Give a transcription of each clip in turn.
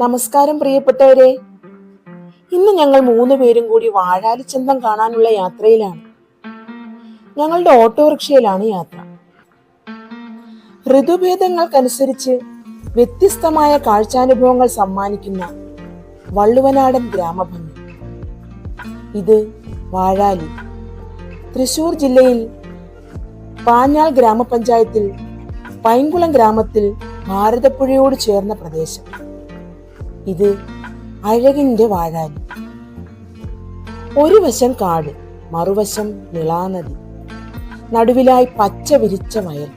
നമസ്കാരം പ്രിയപ്പെട്ടവരെ. ഇന്ന് ഞങ്ങൾ 3 പേരും കൂടി വാഴാലിച്ചന്തം കാണാനുള്ള യാത്രയിലാണ്. ഞങ്ങളുടെ ഓട്ടോറിക്ഷയിലാണ് യാത്ര. ഋതുഭേദങ്ങൾക്കനുസരിച്ച് വ്യത്യസ്തമായ കാഴ്ചാനുഭവങ്ങൾ സമ്മാനിക്കുന്ന വള്ളുവനാടൻ ഗ്രാമഭംഗി. ഇത് വാഴാലി, തൃശൂർ ജില്ലയിൽ പാഞ്ഞാൾ ഗ്രാമപഞ്ചായത്തിൽ പൈങ്കുളം ഗ്രാമത്തിൽ ഭാരതപ്പുഴയോട് ചേർന്ന പ്രദേശം. ഇത് അഴകിന്റെ വാഴാലി. ഒരു വശം കാട്, മറുവശം നിളാനദി, നടുവിലായി പച്ച വിരിച്ച വയൽ.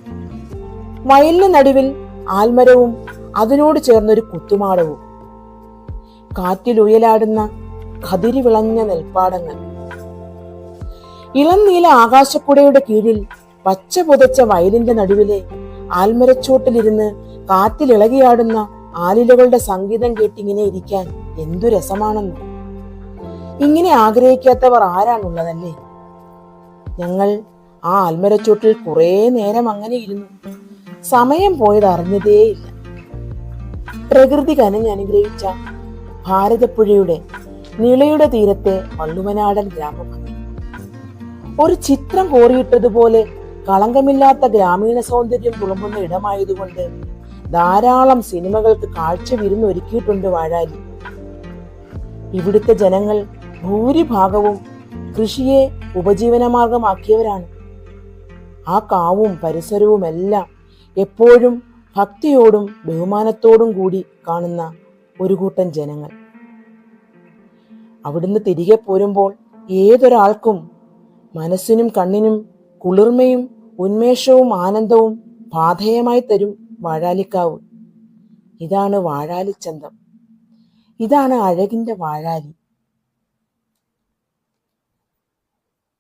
വയലിന് നടുവിൽ ആൽമരവും അതിനോട് ചേർന്നൊരു കുത്തുമാടവും. കാറ്റിൽ ഉയലാടുന്ന കതിരി വിളഞ്ഞ നെൽപ്പാടങ്ങൾ. ഇളം നീല ആകാശക്കുടയുടെ കീഴിൽ പച്ച പുതച്ച വയലിന്റെ നടുവിലെ ആൽമരച്ചോട്ടിലിരുന്ന് കാറ്റിലിളകിയാടുന്ന ആലിലകളുടെ സംഗീതം കേട്ടിങ്ങനെ ഇരിക്കാൻ എന്തു രസമാണെന്ന്. ഇങ്ങനെ ആഗ്രഹിക്കാത്തവർ ആരാണുള്ളതല്ലേ? ഞങ്ങൾ ആ ആൽമരച്ചോട്ടിൽ കുറെ നേരം അങ്ങനെ ഇരുന്നു. സമയം പോയത് അറിഞ്ഞതേയില്ല. പ്രകൃതി കനിഞ്ഞനുഗ്രഹിച്ച ഭാരതപ്പുഴയുടെ നിളയുടെ തീരത്തെ വള്ളുവനാടൻ ഗ്രാമഭംഗി. ഒരു ചിത്രം കോറിയിട്ടതുപോലെ കളങ്കമില്ലാത്ത ഗ്രാമീണ സൗന്ദര്യം തുളുമ്പുന്ന ഇടമായതുകൊണ്ട് ധാരാളം സിനിമകൾക്ക് കാഴ്ച വിരുന്നൊരുക്കിയിട്ടുണ്ട് വാഴാലി. ഇവിടുത്തെ ജനങ്ങൾ ഭൂരിഭാഗവും കൃഷിയെ ഉപജീവനമാർഗമാക്കിയവരാണ്. ആ കാവും പരിസരവും എല്ലാം എപ്പോഴും ഭക്തിയോടും ബഹുമാനത്തോടും കൂടി കാണുന്ന ഒരു കൂട്ടം ജനങ്ങൾ. അവിടുന്ന് തിരികെ പോരുമ്പോൾ ഏതൊരാൾക്കും മനസ്സിനും കണ്ണിനും കുളിർമയും ഉന്മേഷവും ആനന്ദവും പാഥേയമായി തരും വാഴാലിക്കാവ്. ഇതാണ് വാഴാലിച്ചന്തം. ഇതാണ് അഴകിന്റെ വാഴാലി.